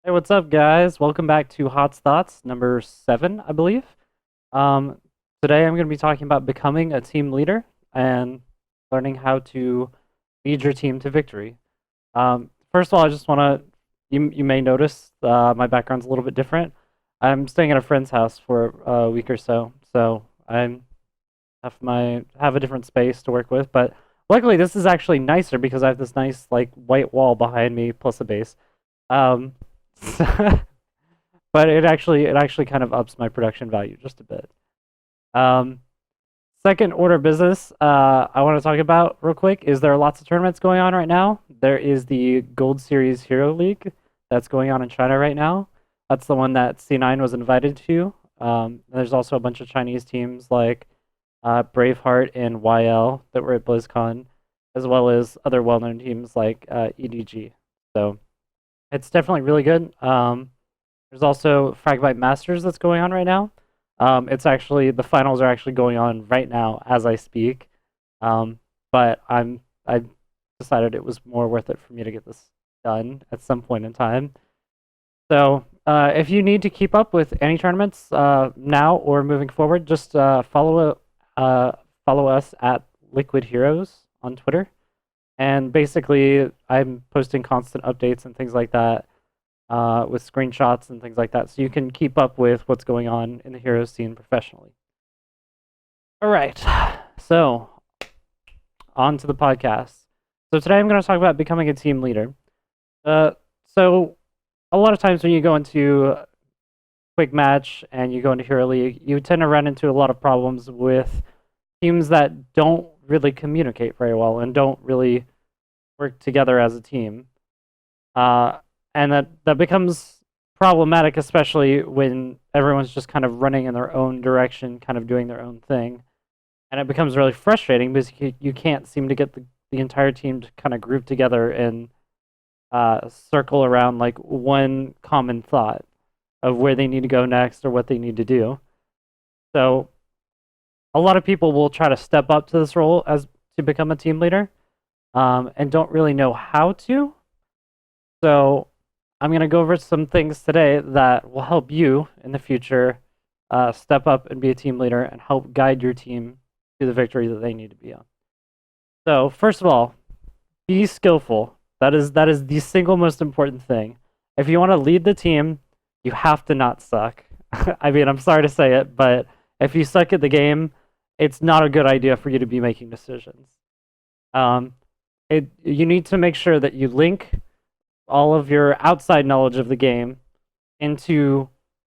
Hey, what's up, guys? Welcome back to HotS Thoughts number 7, I believe. Um, Today I'm going to be talking about becoming a team leader and learning how to lead your team to victory. First of all, I just want to, you may notice my background's a little bit different. I'm staying at a friend's house for a week or so, so I have a different space to work with. But luckily, this is actually nicer because I have this nice like white wall behind me plus a base. Um, but it actually kind of ups my production value just a bit. Um, Second order business I want to talk about real quick is there are lots of tournaments going on right now. There is the Gold Series Hero League that's going on in China right now. That's the one that C9 was invited to. There's also a bunch of Chinese teams like Braveheart and YL that were at BlizzCon, as well as other well-known teams like EDG. So it's definitely really good. There's also Fragmite Masters that's going on right now. It's actually the finals are actually going on right now as I speak. But I decided it was more worth it for me to get this done at some point in time. So if you need to keep up with any tournaments now or moving forward, just follow us at Liquid Heroes on Twitter. And basically, I'm posting constant updates and things like that with screenshots and things like that, so you can keep up with what's going on in the hero scene professionally. All right, so on to the podcast. So today I'm going to talk about becoming a team leader. So a lot of times when you go into a quick match and you go into Hero League, you tend to run into a lot of problems with teams that don't really communicate very well and don't really work together as a team. And that becomes problematic, especially when everyone's just kind of running in their own direction, kind of doing their own thing. And it becomes really frustrating because you can't seem to get the entire team to kind of group together and circle around like one common thought of where they need to go next or what they need to do. So a lot of people will try to step up to this role as to become a team leader, and don't really know how to. So I'm going to go over some things today that will help you in the future step up and be a team leader and help guide your team to the victory that they need to be on. So first of all, be skillful. That is the single most important thing. If you want to lead the team, you have to not suck. I mean, I'm sorry to say it, but if you suck at the game, it's not a good idea for you to be making decisions. You need to make sure that you link all of your outside knowledge of the game into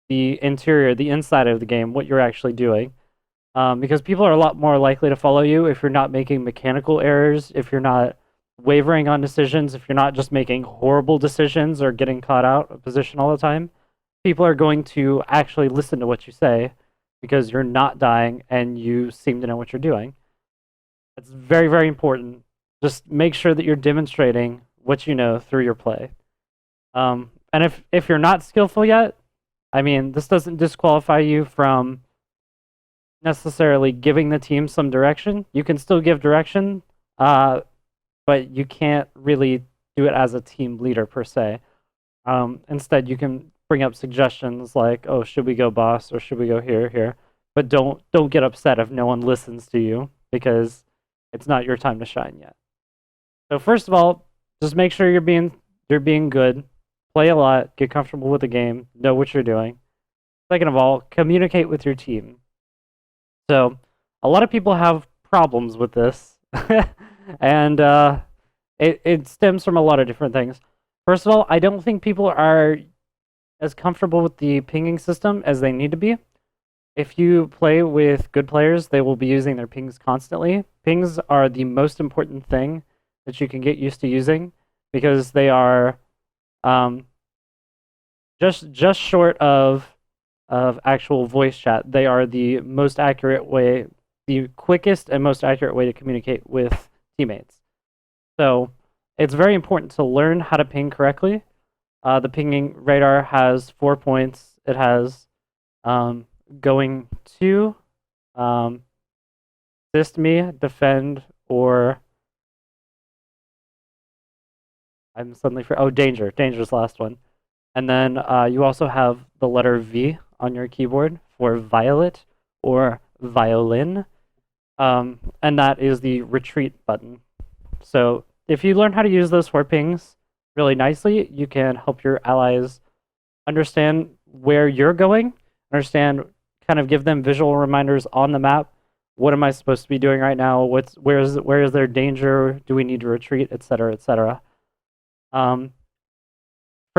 the interior, the inside of the game, what you're actually doing. Because people are a lot more likely to follow you if you're not making mechanical errors, if you're not wavering on decisions, if you're not just making horrible decisions or getting caught out of position all the time. People are going to actually listen to what you say because you're not dying and you seem to know what you're doing. It's very, very important. Just make sure that you're demonstrating what you know through your play. And if you're not skillful yet, I mean, this doesn't disqualify you from necessarily giving the team some direction. You can still give direction, but you can't really do it as a team leader per se. Instead, you can bring up suggestions like, "Oh, should we go boss or should we go here?" But don't get upset if no one listens to you because it's not your time to shine yet. So first of all, just make sure you're being good, play a lot, get comfortable with the game, know what you're doing. Second of all, communicate with your team. So a lot of people have problems with this, and it stems from a lot of different things. First of all, I don't think people are as comfortable with the pinging system as they need to be. If you play with good players, they will be using their pings constantly. Pings are the most important thing that you can get used to using because they are just short of actual voice chat. They are the most accurate way, the quickest and most accurate way to communicate with teammates. So it's very important to learn how to ping correctly. The pinging radar has 4 points. It has going to assist me, defend, or I'm suddenly for danger. Danger's last one. And then you also have the letter V on your keyboard for violet or violin, and that is the retreat button. So if you learn how to use those four pings really nicely, you can help your allies understand where you're going, understand, kind of give them visual reminders on the map. What am I supposed to be doing right now? Where is there danger? Do we need to retreat, etc., etc. For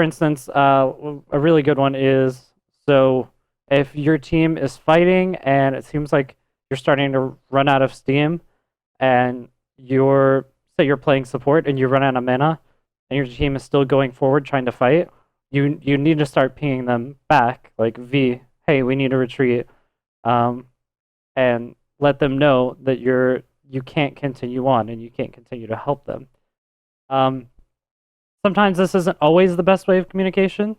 instance, a really good one is, so if your team is fighting and it seems like you're starting to run out of steam, and say you're playing support and you run out of mana, and your team is still going forward trying to fight, you need to start pinging them back, like V, hey, we need to retreat, and let them know that you can't continue on and you can't continue to help them. Sometimes this isn't always the best way of communication.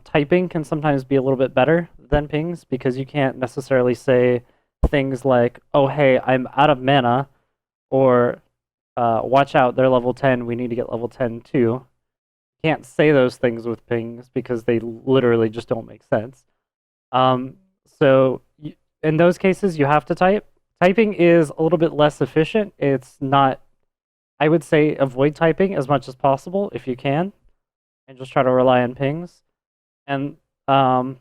Typing can sometimes be a little bit better than pings because you can't necessarily say things like, oh, hey, I'm out of mana, or watch out, they're level 10, we need to get level 10 too. You can't say those things with pings because they literally just don't make sense. So in those cases, you have to type. Typing is a little bit less efficient. It's not, I would say avoid typing as much as possible if you can, and just try to rely on pings. And because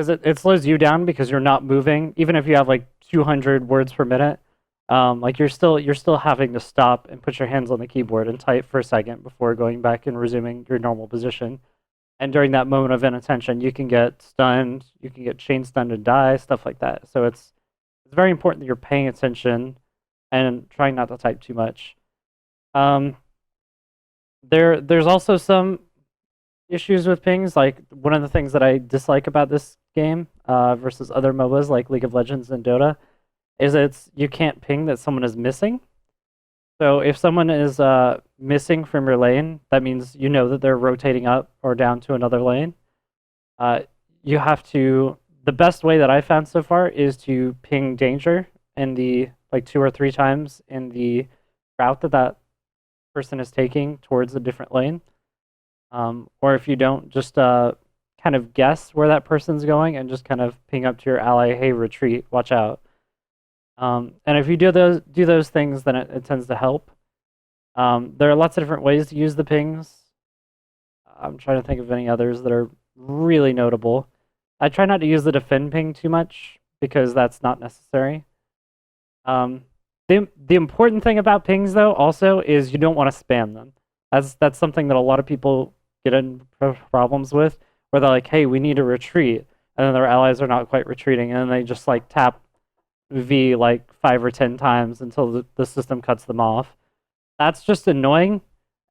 it slows you down because you're not moving, even if you have like 200 words per minute. Like you're still having to stop and put your hands on the keyboard and type for a second before going back and resuming your normal position. And during that moment of inattention, you can get stunned, you can get chain stunned and die, stuff like that. So it's very important that you're paying attention and trying not to type too much. There's also some issues with pings. Like one of the things that I dislike about this game versus other MOBAs like League of Legends and Dota is you can't ping that someone is missing. So if someone is missing from your lane, that means you know that they're rotating up or down to another lane. You have to. The best way that I found so far is to ping danger in the like 2 or 3 times in the route that person is taking towards a different lane. Or if you don't, just kind of guess where that person's going and just kind of ping up to your ally, hey, retreat, watch out. And if you do those things, then it tends to help. There are lots of different ways to use the pings. I'm trying to think of any others that are really notable. I try not to use the defend ping too much because that's not necessary. The important thing about pings though also is you don't want to spam them. That's something that a lot of people get in problems with, where they're like, hey, we need to retreat, and then their allies are not quite retreating, and then they just like tap V like 5 or 10 times until the system cuts them off. That's just annoying.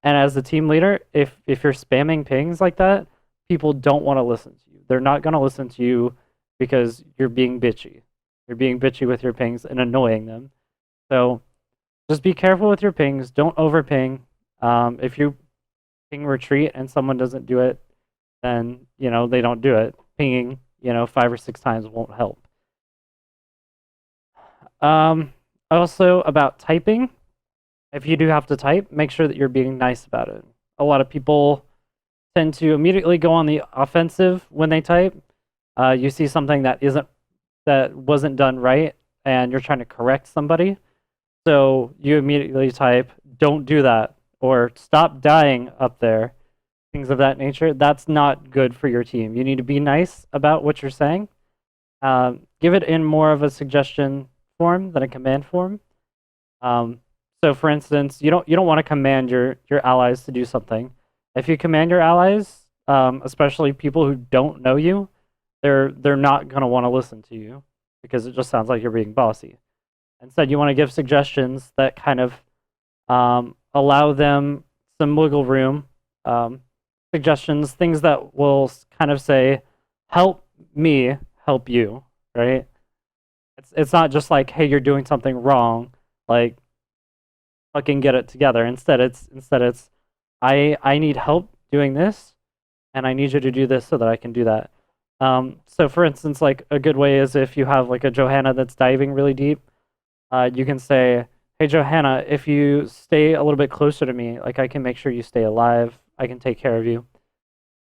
And as the team leader, if you're spamming pings like that, people don't want to listen to you. They're not going to listen to you because you're being bitchy. You're being bitchy with your pings and annoying them. So just be careful with your pings. Don't over ping. If you ping retreat and someone doesn't do it, then they don't do it. Pinging 5 or 6 times won't help. Also about typing, if you do have to type, make sure that you're being nice about it. A lot of people tend to immediately go on the offensive when they type. You see something that wasn't done right, and you're trying to correct somebody, so you immediately type, "Don't do that," or "Stop dying up there," things of that nature. That's not good for your team. You need to be nice about what you're saying. Give it in more of a suggestion form than a command form. So for instance, you don't want to command your allies to do something. If you command your allies, especially people who don't know you, they're not going to want to listen to you because it just sounds like you're being bossy. Instead, you want to give suggestions that kind of allow them some wiggle room. Suggestions, things that will kind of say, help me help you, right? It's not just like, hey, you're doing something wrong, like fucking get it together. Instead it's I need help doing this, and I need you to do this so that I can do that. So for instance, like a good way is if you have like a Johanna that's diving really deep, you can say, hey Johanna, if you stay a little bit closer to me, like I can make sure you stay alive, I can take care of you.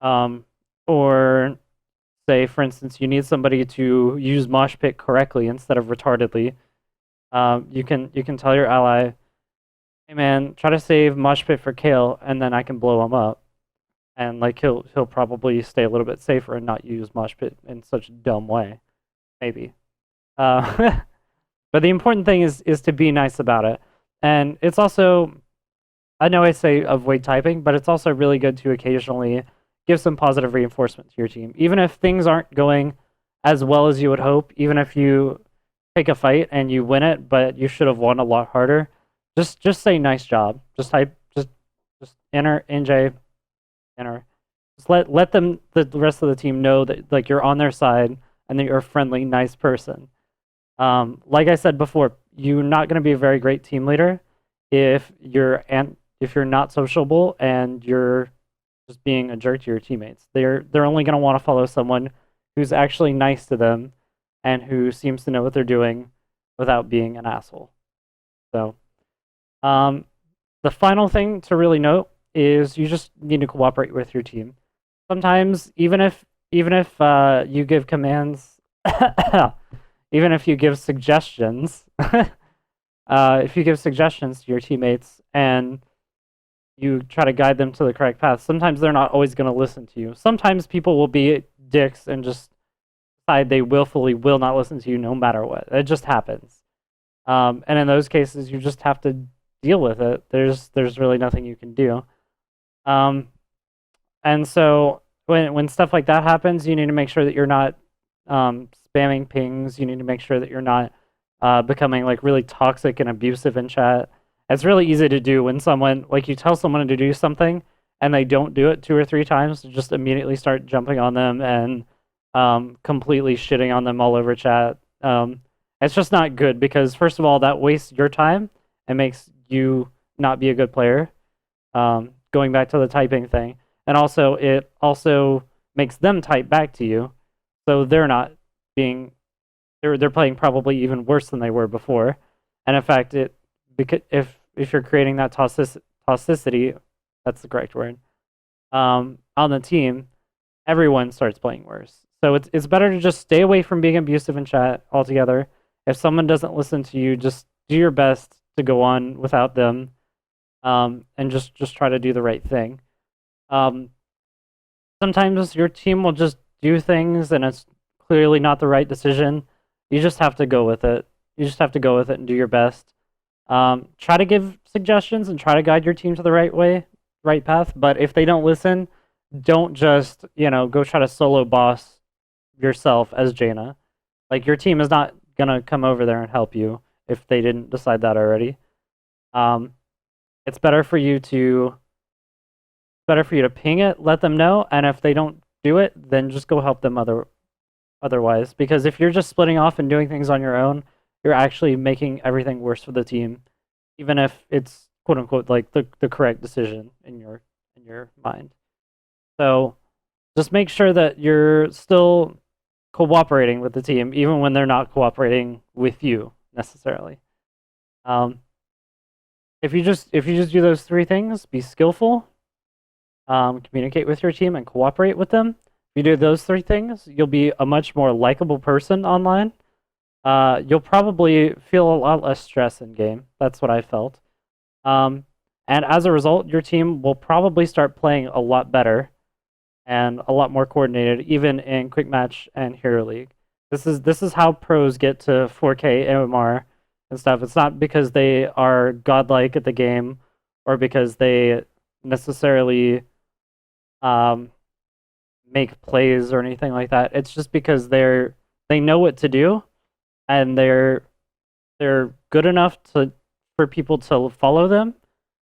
Um, or say, for instance, you need somebody to use mosh pit correctly instead of retardedly. You can tell your ally, hey man, try to save mosh pit for Kale, and then I can blow him up. And like he'll probably stay a little bit safer and not use mosh pit in such a dumb way, maybe. Uh, but the important thing is to be nice about it, and it's also, I know I say avoid typing, but it's also really good to occasionally give some positive reinforcement to your team, even if things aren't going as well as you would hope. Even if you take a fight and you win it, but you should have won a lot harder. Just say nice job. Just type just enter NJ enter. Just let them, the rest of the team, know that like you're on their side and that you're a friendly, nice person. Like I said before, you're not going to be a very great team leader if you're not sociable and you're just being a jerk to your teammates. They're only going to want to follow someone who's actually nice to them and who seems to know what they're doing without being an asshole. So, the final thing to really note is you just need to cooperate with your team. Sometimes, even if you give commands, even if you give suggestions, if you give suggestions to your teammates and you try to guide them to the correct path, sometimes they're not always going to listen to you. Sometimes people will be dicks and just decide they willfully will not listen to you no matter what. It just happens. And in those cases, you just have to deal with it. There's really nothing you can do. And so when stuff like that happens, you need to make sure that you're not spamming pings. You need to make sure that you're not becoming like really toxic and abusive in chat. It's really easy to do when someone, like, you tell someone to do something and they don't do it 2 or 3 times, to just immediately start jumping on them and completely shitting on them all over chat. It's just not good because, first of all, that wastes your time and makes you not be a good player. Going back to the typing thing. And also, it also makes them type back to you, so they're not being, they're playing probably even worse than they were before. And in fact, because if you're creating that toxicity, that's the correct word, on the team, everyone starts playing worse. So it's better to just stay away from being abusive in chat altogether. If someone doesn't listen to you, just do your best to go on without them, and just try to do the right thing. Sometimes your team will just do things and it's clearly not the right decision. You just have to go with it. You just have to go with it and do your best. Try to give suggestions and try to guide your team to the right path. But if they don't listen, don't just, go try to solo boss yourself as Jaina. Like, your team is not gonna come over there and help you if they didn't decide that already. It's better for you to ping it, let them know, and if they don't do it, then just go help them otherwise. Because if you're just splitting off and doing things on your own, you're actually making everything worse for the team, even if it's quote unquote like the correct decision in your mind. So just make sure that you're still cooperating with the team, even when they're not cooperating with you necessarily. If you just do those 3 things, be skillful, communicate with your team, and cooperate with them. If you do those 3 things, you'll be a much more likable person online. You'll probably feel a lot less stress in game. That's what I felt. And as a result, your team will probably start playing a lot better and a lot more coordinated, even in Quick Match and Hero League. This is how pros get to 4K MMR and stuff. It's not because they are godlike at the game or because they necessarily make plays or anything like that. It's just because they know what to do and they're good enough for people to follow them,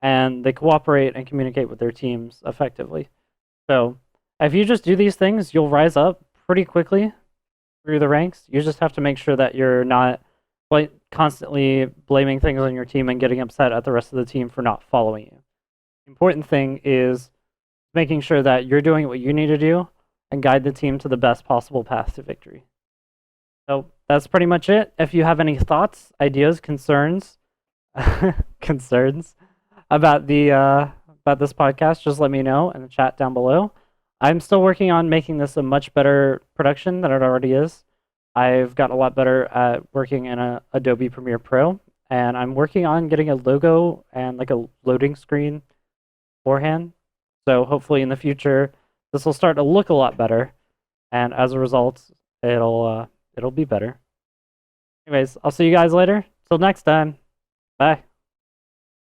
and they cooperate and communicate with their teams effectively. So if you just do these things, you'll rise up pretty quickly through the ranks. You just have to make sure that you're not constantly blaming things on your team and getting upset at the rest of the team for not following you. The important thing is making sure that you're doing what you need to do and guide the team to the best possible path to victory. So that's pretty much it. If you have any thoughts, ideas, concerns, concerns about this podcast, just let me know in the chat down below. I'm still working on making this a much better production than it already is. I've gotten a lot better at working in Adobe Premiere Pro, and I'm working on getting a logo and like a loading screen beforehand. So hopefully in the future, this will start to look a lot better, and as a result, it'll be better. Anyways, I'll see you guys later. Till next time. Bye.